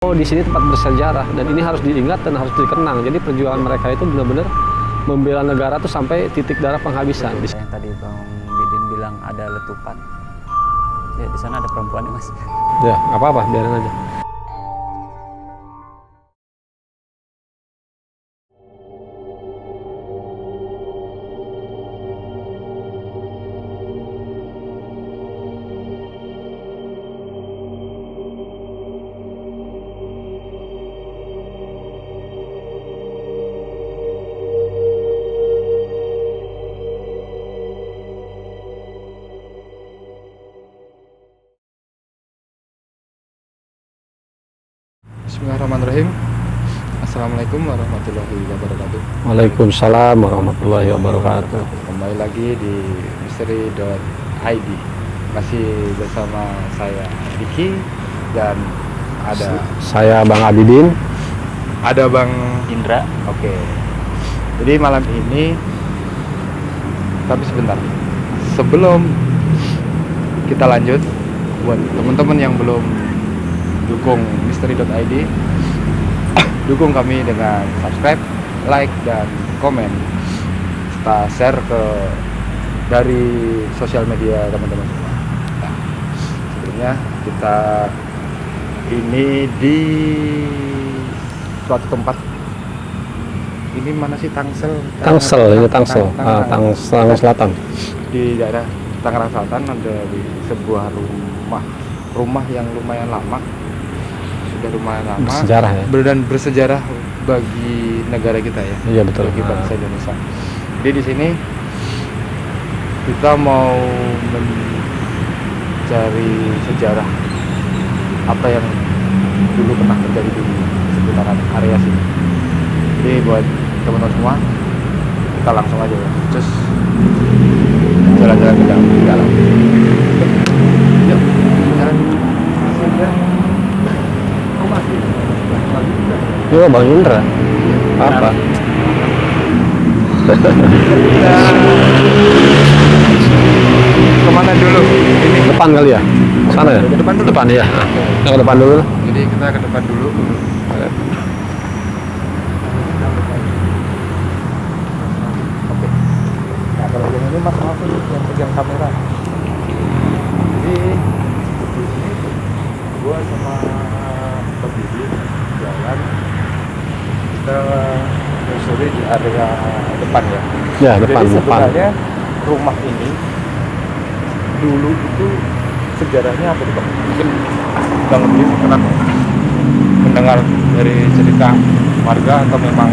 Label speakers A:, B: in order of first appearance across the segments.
A: Oh, di sini tempat bersejarah dan ini harus diingat dan harus dikenang. Jadi perjuangan mereka itu benar-benar membela negara tuh sampai titik darah penghabisan.
B: Yang tadi Bang Bidin bilang ada letupan. Ya di sana ada perempuan ya Mas.
A: Ya, nggak apa-apa, biarin aja.
C: Bismillahirrahmanirrahim. Assalamualaikum warahmatullahi wabarakatuh.
A: Waalaikumsalam warahmatullahi wabarakatuh.
C: Kembali lagi di misteri.id. Masih bersama saya Diki dan ada
A: Saya Bang Abidin.
C: ada Bang
B: Indra.
C: Oke. Jadi malam ini, tapi sebentar. Sebelum kita lanjut, buat teman-teman yang belum dukung misteri.id, dukung kami dengan subscribe, like, dan komen, serta share ke dari sosial media teman-teman semua. Nah, sebelumnya kita ini di suatu tempat. Ini mana sih, Tangsel?
A: Tangsel, ini Tangsel, Tangerang Selatan.
C: Di daerah Tangerang Selatan ada di sebuah rumah yang lumayan lama, sudah lumayan lama,
A: Bersejarah ya.
C: dan bersejarah bagi negara kita ya.
A: Iya betul.
C: Bagi bangsa Indonesia. Jadi di sini kita mau mencari sejarah apa yang dulu pernah terjadi di seputaran area sini. Jadi buat teman-teman semua, kita langsung aja ya. Terus jalan-jalan ke dalam. Yuk, jalan.
A: Ini Bang Indra. Apa?
C: Kemana dulu? Ini
A: Depan kali ya? Sana ya?
C: Ke depan dulu.
A: Depan ya. Kita ke depan dulu.
C: Jadi kita ke depan dulu. Oke. Nah kalau yang ini Mas, maaf nih yang pegang kamera. Jadi di sini gua sama Bang Bidi jalan, kita menyusuri di area depan ya.
A: Ya, depan.
C: Jadi sebenarnya rumah ini dulu itu sejarahnya apa tuh Bang? Mungkin Bang Bidi pernah mendengar dari cerita warga atau memang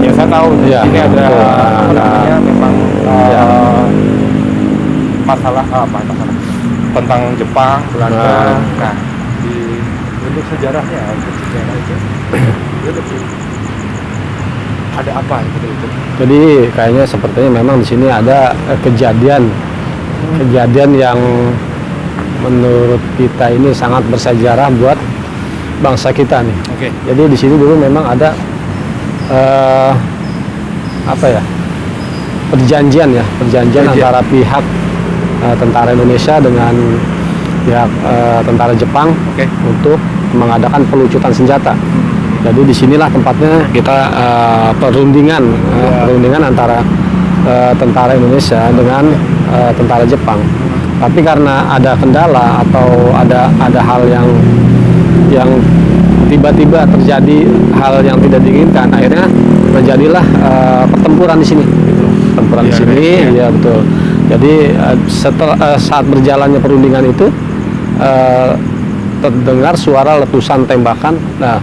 C: ya saya tahu
A: Ya,
C: ini ada
A: betul.
C: apa namanya memang
A: Ya.
C: masalah tentang Jepang, Belanda.
A: Nah.
C: Nah, untuk sejarahnya itu lebih ada apa gitu itu?
A: Jadi kayaknya sepertinya memang di sini ada kejadian yang menurut kita ini sangat bersejarah buat bangsa kita nih.
C: Oke.
A: Jadi di sini dulu memang ada perjanjian antara pihak tentara Indonesia dengan pihak tentara Jepang.
C: Oke.
A: Untuk mengadakan pelucutan senjata. Jadi disinilah tempatnya kita perundingan antara tentara Indonesia dengan tentara Jepang. Tapi karena ada kendala atau ada hal yang tiba-tiba terjadi hal yang tidak diinginkan, akhirnya terjadilah pertempuran di sini. Pertempuran di sini, ya betul. Jadi setelah saat berjalannya perundingan itu terdengar suara letusan tembakan. Nah,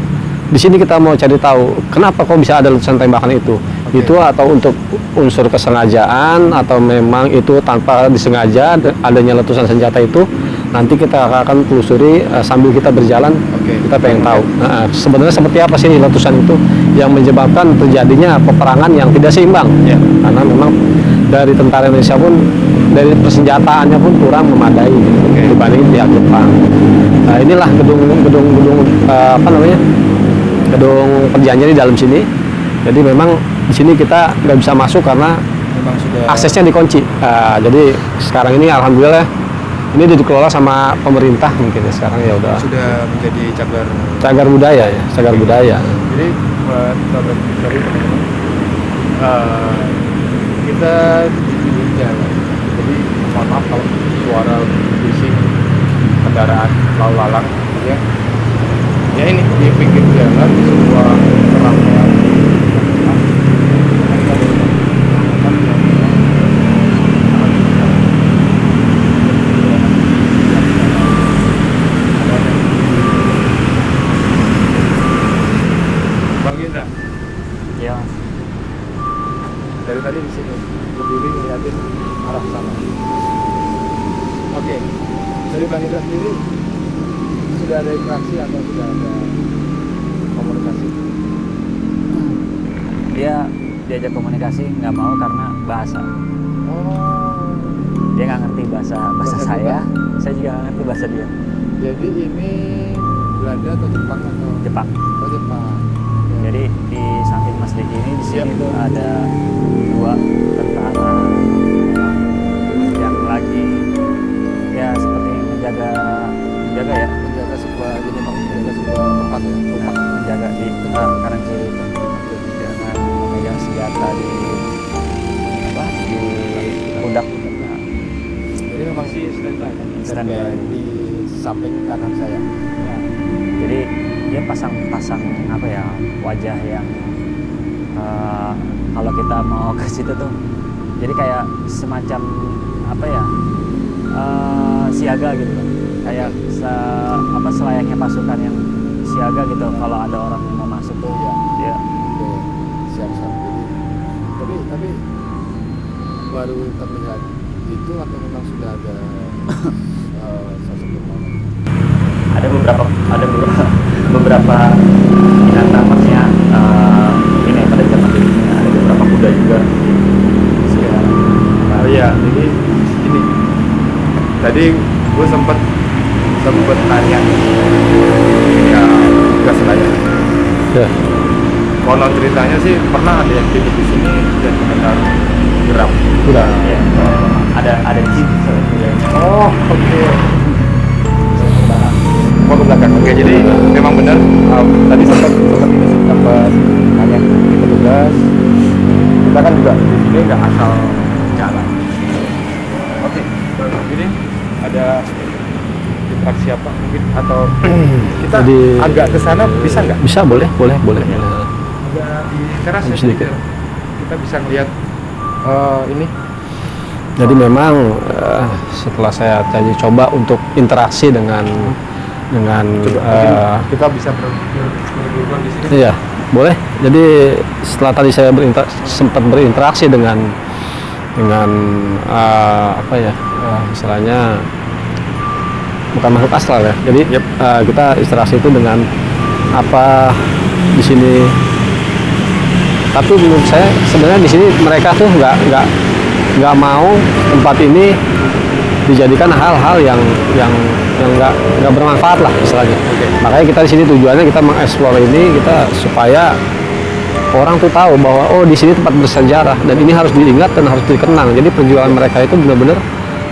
A: di sini kita mau cari tahu kenapa kok bisa ada letusan tembakan itu. Itu atau untuk unsur kesengajaan atau memang itu tanpa disengaja adanya letusan senjata itu. Nanti kita akan telusuri sambil kita berjalan. Kita pengen tahu. Nah, sebenarnya seperti apa sih letusan itu yang menyebabkan terjadinya peperangan yang tidak seimbang. Ya, karena memang dari tentara Indonesia pun dari persenjataannya pun kurang memadai dibanding pihak Jepang. Nah, inilah gedung gedung perjanjian di dalam sini. Jadi memang di sini kita nggak bisa masuk karena
C: Memang sudah
A: aksesnya dikunci. Jadi sekarang ini alhamdulillah Ini dikelola sama pemerintah mungkin ya sekarang ya udah
C: sudah menjadi
A: cagar budaya ya, cagar budaya.
C: Jadi buat sahabat Victory teman-teman, kita di pinggir jalan. Jadi mohon maaf kalau suara bising kendaraan lalu lalang, ya. Ya ini di pinggir jalan di sebuah keramaian. Bang Indra,
B: Ya,
C: dari tadi di sini berdiri ngeliatin arah sana. Oke, dari Bang Indra sendiri sudah ada interaksi atau sudah ada komunikasi?
B: dia diajak komunikasi nggak mau karena bahasa.
C: Oh,
B: Dia nggak ngerti bahasa
C: Bahasa
B: saya juga nggak ngerti bahasa dia.
C: jadi ini Belanda atau Jepang atau?
B: Jepang.
C: Oh, Jepang.
B: Jadi di samping Mas Diki ini di sini tuh ada 2 tentara yang lagi ya seperti menjaga ya,
C: menjaga sebuah jadi menjaga sebuah tempat ya, rumah.
B: menjaga di kanan kiri itu dengan memegang senjata di pundak. Nah,
C: Jadi memang
B: standby.
C: di samping kanan saya.
B: Jadi dia pasang apa ya, wajah yang kalau kita mau ke situ tuh jadi kayak semacam apa ya, siaga gitu loh, kayak selayaknya pasukan yang siaga gitu. Kalau ada orang yang mau masuk tuh ya dia
C: Oke, siap-siap. Tapi baru terlihat itu atau memang sudah ada sesuatu momen?
B: ada beberapa binatang, maksudnya ini pada zaman dulu ada beberapa kuda juga sekitar.
C: Oh iya, jadi ini tadi gue sempet tanya ya tugas saya.
A: Ya.
C: Konon ceritanya sih pernah ada yang tidur di sini dan mendengar geram.
A: Udah.
B: Ya, ada jin sebenarnya.
C: Oh, oke. Oh, ke belakang. Oke, jadi memang benar tadi sempat nanya ke petugas. Kita kan juga di sini nggak asal jalan. Oke, jadi ada interaksi apa mungkin atau kita
A: Jadi-
C: agak ke sana bisa nggak?
A: Bisa, boleh.
C: Agak di teras ya,
A: Sedikit.
C: biar kita bisa ngeliat ini.
A: Jadi memang setelah saya tadi coba untuk interaksi dengan
C: Coba mungkin kita bisa berdua di sini.
A: iya, boleh. Jadi setelah tadi saya sempat berinteraksi dengan apa ya, istilahnya bukan makhluk astral ya. Jadi kita interaksi itu dengan apa di sini. Tapi menurut saya sebenarnya di sini mereka tuh nggak mau tempat ini dijadikan hal-hal yang nggak bermanfaat lah istilahnya. Makanya kita di sini tujuannya kita mengeksplor ini kita supaya orang tuh tahu bahwa oh di sini tempat bersejarah dan ini harus diingat dan harus dikenang. Jadi perjuangan mereka itu benar-benar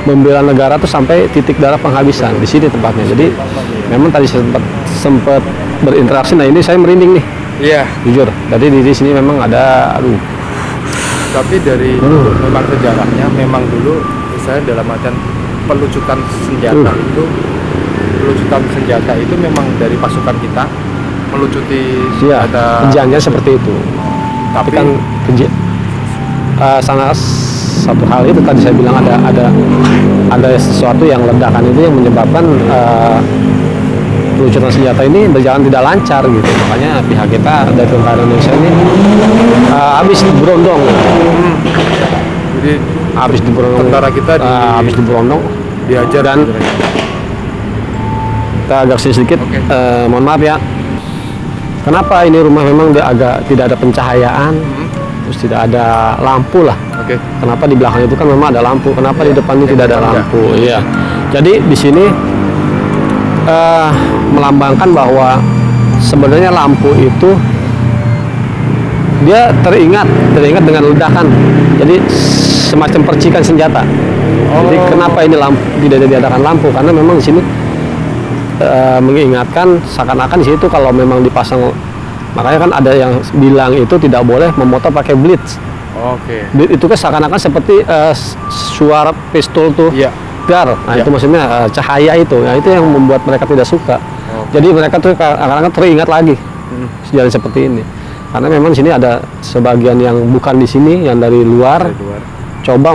A: membela negara tuh sampai titik darah penghabisan di sini tempatnya. Jadi memang tadi saya sempat berinteraksi. Nah ini saya merinding nih.
C: Iya.
A: Jujur, jadi di sini memang ada,
C: Tapi dari memang sejarahnya memang dulu misalnya dalam artian pelucutan senjata itu memang dari pasukan kita melucuti
A: ya,
C: senjata.
A: jangan seperti itu. Tapi kan sangat satu hal itu tadi saya bilang ada sesuatu yang ledakan itu yang menyebabkan pelucutan senjata ini berjalan tidak lancar gitu. Makanya pihak kita dari tentara Indonesia ini habis diberondong.
C: Jadi
A: Habis diberondong.
C: tentara kita
A: habis diberondong
C: diajar
A: dan kita agak sedikit
C: Oke.
A: mohon maaf ya. Kenapa ini rumah memang dia agak tidak ada pencahayaan, terus tidak ada lampu lah.
C: Oke.
A: Kenapa di belakang itu kan memang ada lampu? Kenapa di depan ini tidak ada
C: depan
A: lampu? Iya. Jadi di sini melambangkan bahwa sebenarnya lampu itu dia teringat dengan ledakan. Jadi semacam percikan senjata. Jadi kenapa ini lampu tidak diadakan lampu? Karena memang di sini mengingatkan seakan-akan di situ kalau memang dipasang, makanya kan ada yang bilang itu tidak boleh memotor pakai blitz.
C: Oke.
A: Blitz itu kan seakan-akan seperti suara pistol tuh.
C: Iya.
A: Dar. Nah,
C: Iya.
A: itu maksudnya cahaya itu. Nah, itu yang membuat mereka tidak suka.
C: Oke.
A: Jadi mereka tuh akan teringat lagi sejalan seperti ini. Karena memang di sini ada sebagian yang bukan di sini, yang dari luar.
C: Dari luar.
A: Coba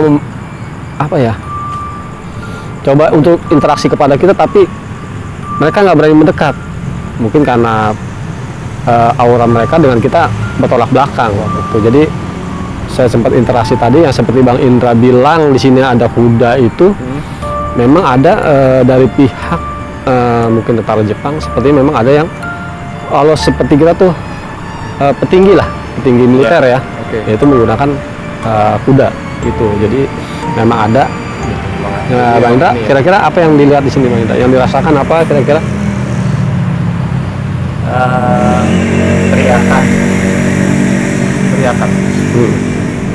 A: apa ya? Coba untuk interaksi kepada kita, tapi mereka nggak berani mendekat. Mungkin karena aura mereka dengan kita bertolak belakang waktu itu. Jadi saya sempat interaksi tadi yang seperti Bang Indra bilang di sini ada kuda itu. Memang ada dari pihak mungkin tentara Jepang, seperti memang ada yang kalau seperti kita tuh petinggi militer ya, yaitu menggunakan kuda gitu. Jadi memang ada. Nah, Bang Indra, kira-kira apa yang dilihat di sini, Bang Indra? Yang dirasakan apa kira-kira?
B: Teriakan.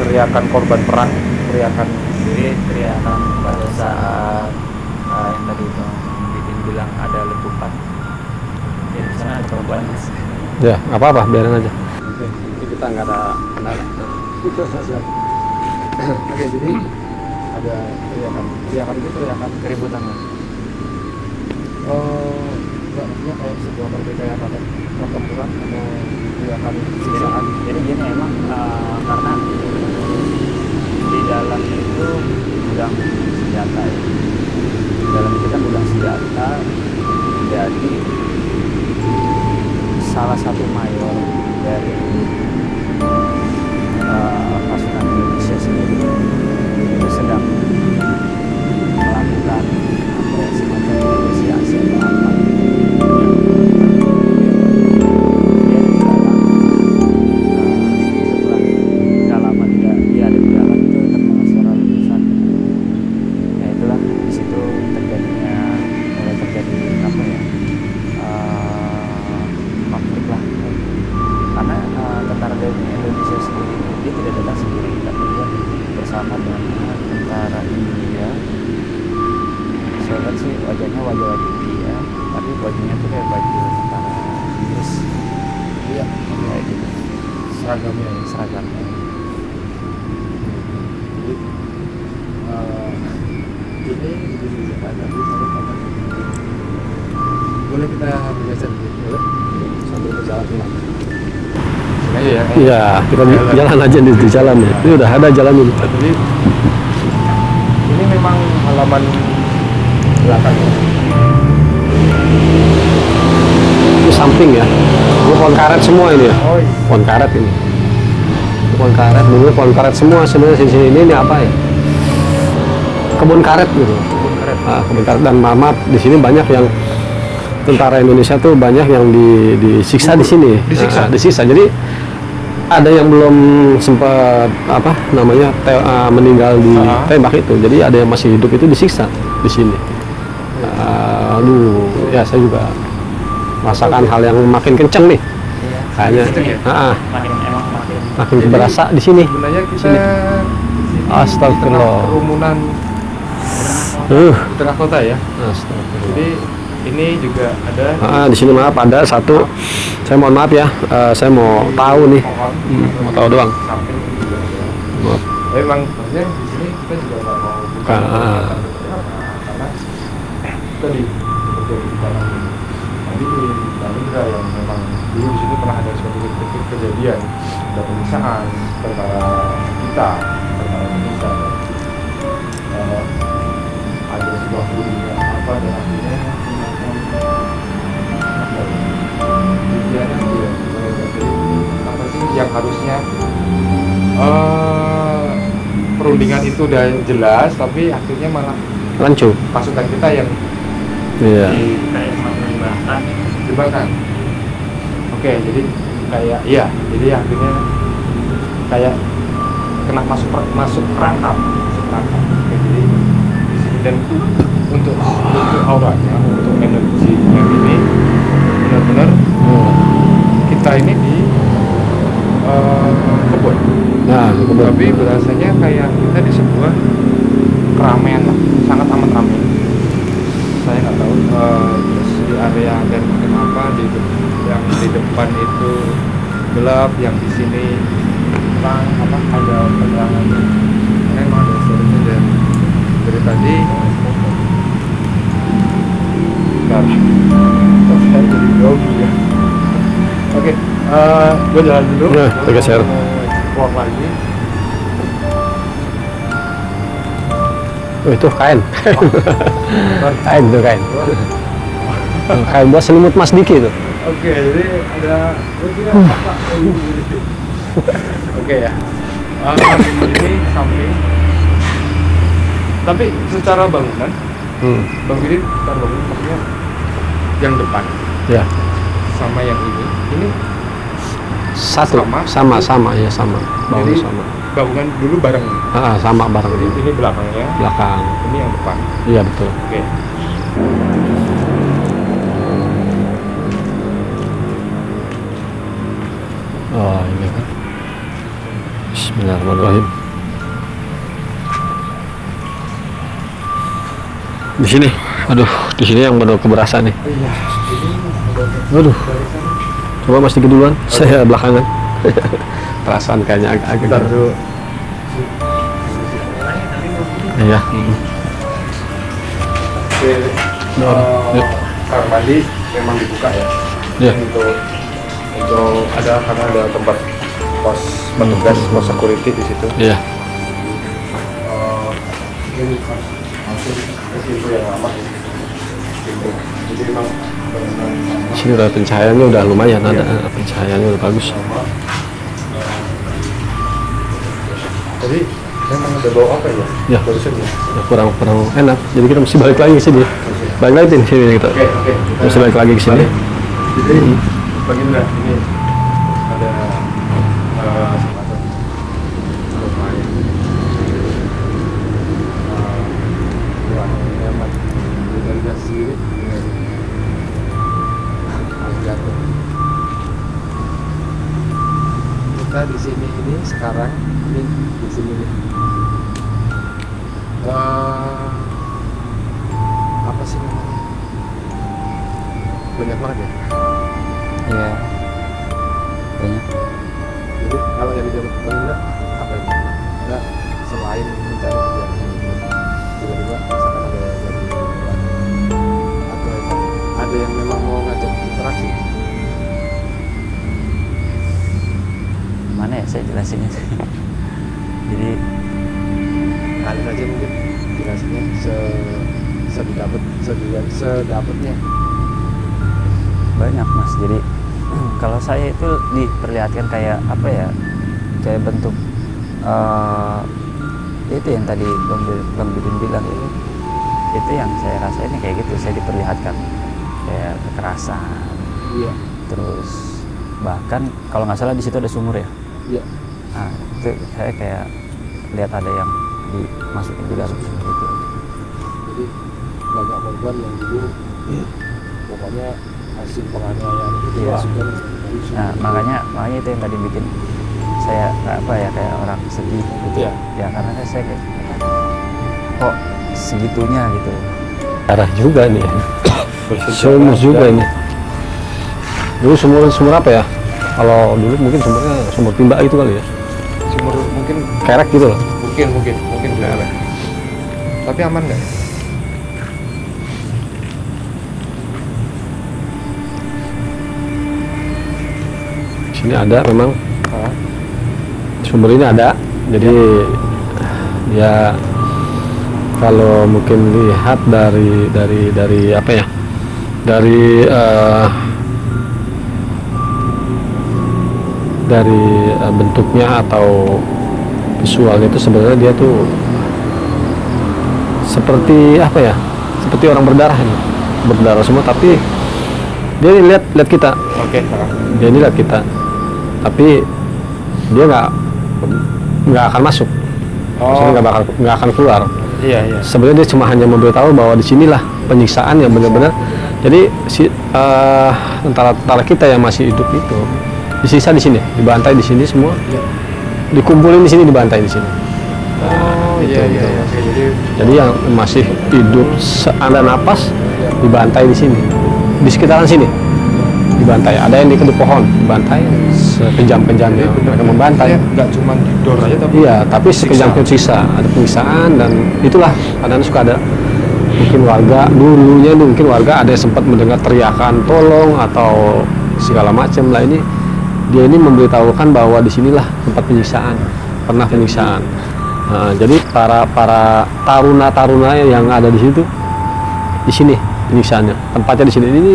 C: Teriakan korban perang, teriakan.
B: Jadi teriakan pada saat yang tadi itu Bikin bilang ada letupan. Ya di sana ada perempuan.
A: Ya, nggak apa-apa, biarin aja. Ini kita nggak ada kendala.
C: Oke, jadi ada teriakan itu teriakan
B: Keributan.
C: enggak, maksudnya kayak sebuah pertikaian atau pertempuran atau teriakan siksaan.
B: Jadi gini emang karena di dalam itu gudang senjata ya. Di dalam itu kan gudang senjata. Jadi salah satu mayor dari pasukan Indonesia sendiri itu sedang melakukan apa ya, semacam negosiasi atau apa. Dia di dalam, setelah gak lama dia ada di dalam itu terdengar suara letusan. Ya itulah di situ mulai terjadi apa ya, konflik lah. Karena tentara Indonesia sendiri dia tidak datang sendiri, tapi dia bersama dengan tentara India. Saya lihat sih wajahnya wajah India, tapi bajunya tuh kayak baju tentara Inggris. Iya, kayak gitu.
C: Seragamnya ya.
B: Seragamnya.
C: Jadi ini ada boleh kita bergeser boleh sambil berjalan pulang. Sini aja ya.
A: Iya, kita jalan aja di jalan ya. Ini udah ada jalan ini.
C: Jadi ini memang halaman belakang.
A: Ini samping ya. Ini pohon karet semua ini ya.
C: Oh iya.
A: Pohon karet ini. Ini pohon karet, dulu pohon karet semua sebenarnya di sini ini apa ya? Kebun karet gitu.
C: Kebun karet.
A: Nah, kebun karet dan mamat di sini banyak yang tentara Indonesia tuh banyak yang disiksa di sini.
C: Disiksa?
A: Nah, disiksa. Jadi ada yang belum sempat apa namanya meninggal di tembak itu. Jadi ada yang masih hidup itu disiksa di sini. Aduh, ya saya juga merasakan hal yang makin kenceng nih.
B: Iya.
A: Kayaknya makin
C: Jadi,
A: berasa di sini.
C: Sebenarnya kita
A: Sini.
C: di tengah
A: Astagfirullah.
C: kerumunan
A: Uh,
C: di tengah kota ya.
A: astagfirullah.
C: Jadi ini juga ada
A: Di sini maaf ada satu. Saya mohon maaf ya. Saya mau tahu nih.
C: pohon,
A: Mau tahu doang.
C: samping juga ada.
A: Maaf.
C: Memang maksudnya di sini kita juga nggak mau buka karena tadi seperti yang dibilang tadi Bang Indra yang memang dulu di sini pernah ada suatu kejadian, ada penyiksaan tentara kita, tentara Indonesia, ada sebuah budaya apa dan akhirnya apa sih yang harusnya perundingan itu udah jelas tapi akhirnya malah
A: Rancu.
C: pasukan kita yang
A: Iya.
B: kayak melibatkan
C: jebakan. Oke, jadi kayak iya, jadi akhirnya kayak kena masuk perangkap. Oke, jadi di sini dan untuk auranya, untuk energi yang ini benar-benar kita ini di kebun.
A: Nah, kebun.
C: Tapi berasanya kayak kita di sebuah keramaian lah, sangat amat ramai. Saya nggak tahu terus di area dan kenapa yang di depan itu gelap, yang di sini terang, ada penerangannya. Karena emang ada suaranya dari tadi. Bentar, saya jadi jauh juga. Oke, gue jalan dulu.
A: Ya, tergeser.
C: Keluar lagi.
A: Oh, itu kain. Kain itu kain. Kain buat selimut Mas Diki itu.
C: Oke, jadi ada Oke ya. Ini samping. Tapi secara bangunan, Bang Bidin, secara bangunan maksudnya yang depan
A: Ya.
C: sama yang ini
A: Satu.
C: Sama?
A: Sama ya sama. Bangun
C: jadi
A: sama.
C: bangunan dulu bareng.
A: Sama bareng
C: Jadi
A: ini.
C: ini belakangnya,
A: Belakang.
C: ini yang depan.
A: Iya betul.
C: Oke.
A: Oh ini kan. Bismillahirrahmanirrahim. Di sini, aduh, di sini yang benar keberasa nih.
C: Iya.
A: Aduh, coba Mas Diki duluan, saya belakangan. Perasaan kayaknya agak-agak.
C: Bentar dulu.
A: Iya.
C: Oke.
A: Yuk.
C: Kamar mandi memang dibuka ya.
A: Iya.
C: Untuk karena ada tempat pos petugas, pos security di situ.
A: Iya.
C: Ini masuk ke pintu yang lama. Jadi memang
A: Di sini udah pencahayaannya udah lumayan, ada pencahayaannya udah bagus.
C: Jadi memang ada bau apa ya?
A: Ya.
C: Barusan ya.
A: Ya, kurang enak. Jadi kita mesti balik lagi ke sini. Balik lagi di sini kita.
C: Oke.
A: Mesti balik lagi ke sini.
C: Jadi beginilah ini ada semacam lumayan kurang nyaman dari gas sendiri jatuh. Kita di sini ini sekarang ini di sini nih. Apa sih namanya? Banyak banget ya.
B: Iya. Banyak.
C: Jadi kalau yang dijemput pengguna apa ini? Enggak, selain mencari kerjaan tiba-tiba misalkan ada yang dari luar atau emang ada yang memang mau ngajak interaksi.
B: Mana ya saya jelasinnya? Jadi
C: Kali aja mungkin jelasinnya sedapatnya.
B: banyak Mas. Jadi kalau saya itu diperlihatkan kayak apa ya? Kayak bentuk itu yang tadi Bang Bidin bilang itu. Itu yang saya rasain kayak gitu. Saya diperlihatkan kayak kekerasan.
C: Iya.
B: Terus bahkan kalau nggak salah di situ ada sumur ya.
C: Iya.
B: Nah, itu saya kayak lihat ada yang dimasukin di dalam sumur itu.
C: Jadi banyak korban yang dulu pokoknya hasil penganiayaan itu
B: Iya.
C: dimasukkan di sumur.
B: Nah, makanya itu yang tadi bikin saya kayak orang sedih gitu.
C: Iya.
B: Ya karena saya kayak kok segitunya gitu.
A: Arah juga nih. Sumur juga ini. Dulu sumur apa ya? Kalau dulu mungkin sumurnya sumur timba gitu kali ya.
C: Sumur mungkin
A: Kerek gitu loh.
C: mungkin dulu. Tapi aman nggak?
A: Sini ada memang
C: Hah?
A: sumber ini ada. Jadi ya kalau mungkin lihat dari apa ya? Dari bentuknya atau visualnya itu sebenarnya dia tuh seperti apa ya? Seperti orang berdarah ini. Berdarah semua tapi dia lihat kita.
C: Oke.
A: Dia ini lihat kita. Tapi dia nggak akan masuk. Maksudnya nggak akan keluar.
C: Iya.
A: Sebenarnya dia cuma hanya memberitahu bahwa di sinilah penyiksaan yang benar-benar. Jadi tentara kita yang masih hidup itu disisa di sini, dibantai di sini semua.
C: Iya.
A: dikumpulin di sini, dibantai di sini.
C: Oh
A: itu,
C: iya iya
A: gitu.
C: iya. Oke,
A: Jadi yang masih hidup ada napas dibantai di sini, di sekitaran sini dibantai. Ada yang di kedua pohon dibantai sekejam-kejamnya mereka membantai.
C: nggak cuma didor aja tapi
A: Iya, tapi sekejam pun sisa ada penyiksaan dan itulah kadang suka ada mungkin warga dulunya mungkin warga ada yang sempat mendengar teriakan tolong atau segala macam lah. Ini dia ini memberitahukan bahwa di sinilah tempat penyiksaan, pernah penyiksaan. Nah, jadi para taruna yang ada di situ di sini penyiksaannya, tempatnya di sini. Ini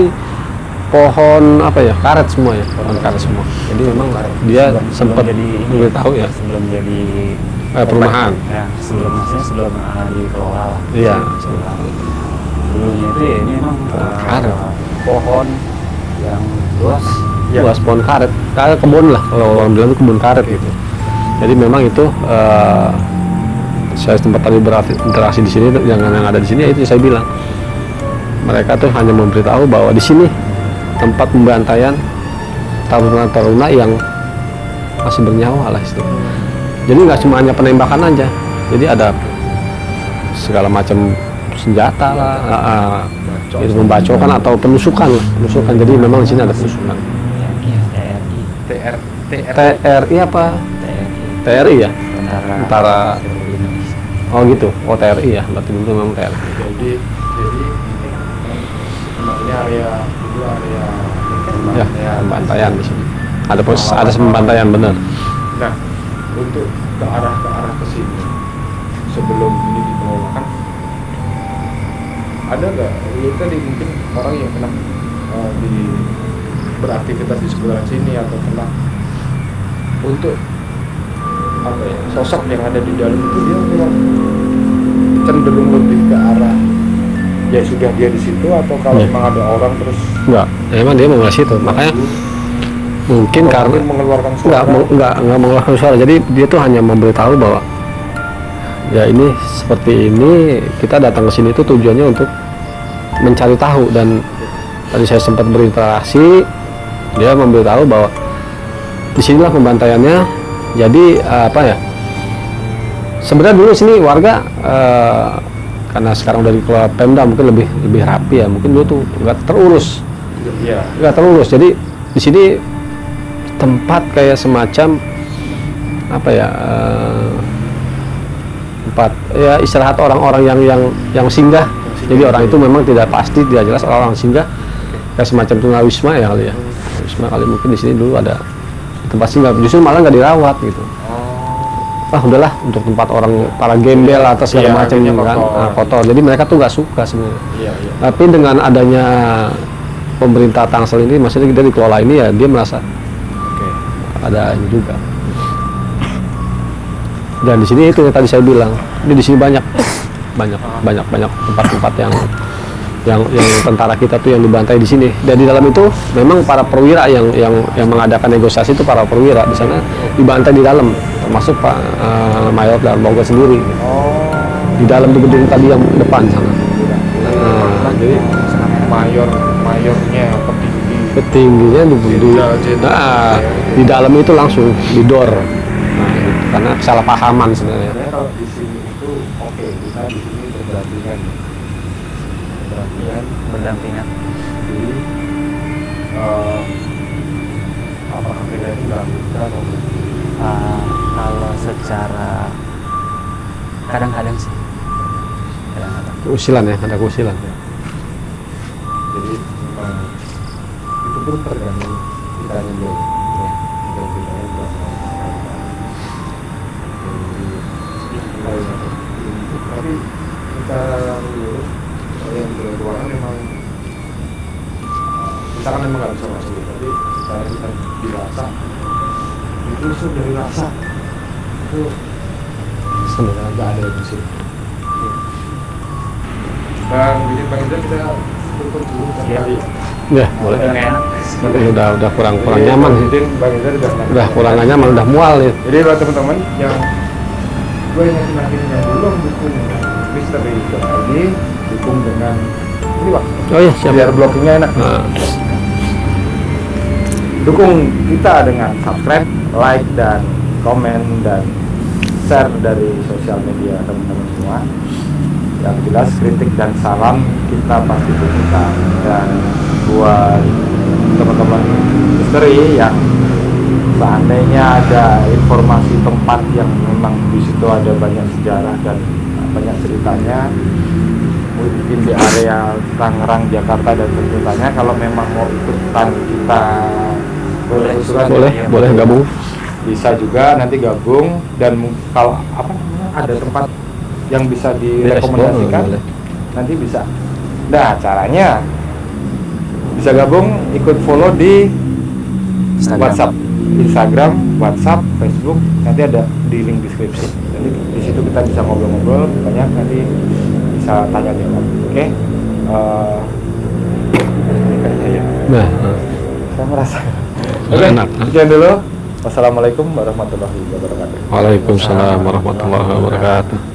A: pohon apa ya, karet semua ya, pohon karet semua. Jadi memang dia sempat
B: jadi ini,
A: memberitahu ya
B: sebelum jadi
A: perumahan.
B: ya sebelum maksudnya sebelum dikelola lah.
A: Iya.
B: Dulunya itu ya ini memang
A: Karet.
B: pohon yang luas.
A: Luas pohon karet, kayak kebun lah kalau orang bilang itu kebun karet gitu. Jadi memang itu saya tempat tadi berinteraksi di sini yang ada di sini, itu saya bilang mereka tuh hanya memberitahu bahwa di sini tempat pembantaian taruna-taruna yang masih bernyawa lah itu. Jadi nggak cuma hanya penembakan aja, jadi ada segala macam senjata lah, itu membacokan atau penusukan lah, penusukan. Jadi memang di sini ada penusukan. TRI apa? TRI ya? Tentara. Oh gitu. Oh TRI ya. Berarti dulu memang TRI.
C: jadi ini area
A: Ya, pembantaian di sini. Ada pembantaian benar.
C: Nah, untuk ke arah ke sini sebelum ini dikelolakan, ada nggak? Ini tadi mungkin orang yang pernah beraktivitas di seputaran sini atau pernah untuk apa ya, sosok yang ada di dalam itu dia memang cenderung lebih ke arah ya sudah dia di situ, atau kalau
A: Ya.
C: memang ada orang terus
A: Enggak. Emang dia mau ngasih itu. Makanya mungkin karena
C: mengeluarkan suara.
A: enggak mengeluarkan suara. Jadi dia tuh hanya memberitahu bahwa ya ini seperti ini, kita datang ke sini itu tujuannya untuk mencari tahu. Dan tadi saya sempat berinteraksi, dia memberitahu bahwa disinilah pembantaiannya. Jadi apa ya, sebenarnya dulu sini warga karena sekarang udah dikelola Pemda mungkin lebih rapi ya, mungkin dulu tuh nggak terurus.
C: Iya.
A: Nggak terurus. Jadi di sini tempat kayak semacam apa ya, tempat ya istirahat orang-orang yang singgah. Jadi orang itu memang tidak pasti, tidak jelas orang singgah, kayak semacam tunawisma ya kali ya. Wisma kali mungkin di sini dulu ada tempat singgah, justru malah nggak dirawat gitu. Udahlah untuk tempat orang para gembel atau segala
C: Iya,
A: macam
C: akhirnya
A: kan,
C: kotor.
A: kotor. Jadi mereka tuh nggak suka sebenarnya.
C: Iya, iya.
A: Tapi dengan adanya pemerintah Tangsel ini, maksudnya dia dikelola ini ya, dia merasa
C: Oke.
A: ada ini juga. Dan di sini itu yang tadi saya bilang, ini di sini banyak tempat-tempat yang tentara kita tuh yang dibantai di sini. Dan di dalam itu memang para perwira yang mengadakan negosiasi itu para perwira di sana dibantai di dalam, termasuk Pak Mayor dan Bogor sendiri. Di dalam di gedung tadi yang depan sana.
C: Jadi mayornya
A: Petingginya
C: Jenderal.
A: di dalam itu langsung didor. Nah, karena kesalahpahaman sebenarnya.
C: Sebenarnya kalau di sini itu oke, kita di sini berdampingan.
B: Berdampingan.
C: Jadi apakah beda itu dilakukan atau
B: Kalau secara kadang-kadang sih, kadang-kadang.
A: Keusilan ya, ada keusilan.
C: jadi memang itu pun tergantung kita juga.
B: Ya.
C: Tapi kita yang berruangan memang kita kan memang nggak bisa masuk, tapi cara kita dirasa itu sudah dirasa itu
A: Sebenarnya.
C: nggak ada di sini. Bang, jadi Bang Indra kita tutup dulu
B: Iya.
C: kali.
A: Ya, boleh.
B: Udah nggak enak.
A: Ini udah kurang
C: Jadi,
A: nyaman sih.
C: Bang Bang Indra
A: Udah kurang nggak nyaman, udah mual ya.
C: Jadi buat teman-teman yang gue ingetin yang belum dukung Misteri lagi, dukung dengan ini Bang,
A: Oh iya, siap.
C: biar blockingnya enak.
A: Nah,
C: Dukung kita dengan subscribe, like, dan komen dan share dari sosial media teman-teman semua. Yang jelas kritik dan saran kita pasti butuhkan. Dan buat teman-teman misteri yang seandainya ada informasi tempat yang memang di situ ada banyak sejarah dan banyak ceritanya, mungkin di area Tangerang, Jakarta dan sekitarnya, kalau memang mau ikutan kita boleh usulan,
A: boleh gabung.
C: bisa juga nanti gabung. Dan kalau apa namanya ada tempat yang bisa direkomendasikan
A: boleh.
C: nanti bisa. Nah, caranya bisa gabung, ikut follow di
B: Instagram.
C: Instagram, WhatsApp, Facebook, nanti ada di link deskripsi. Jadi di situ kita bisa ngobrol-ngobrol banyak, nanti bisa tanya jawab. Oke. Ini kayaknya ya.
A: Nah,
C: Saya merasa.
A: enak.
C: Sekian dulu. Wassalamualaikum warahmatullahi wabarakatuh.
A: Waalaikumsalam warahmatullahi wabarakatuh.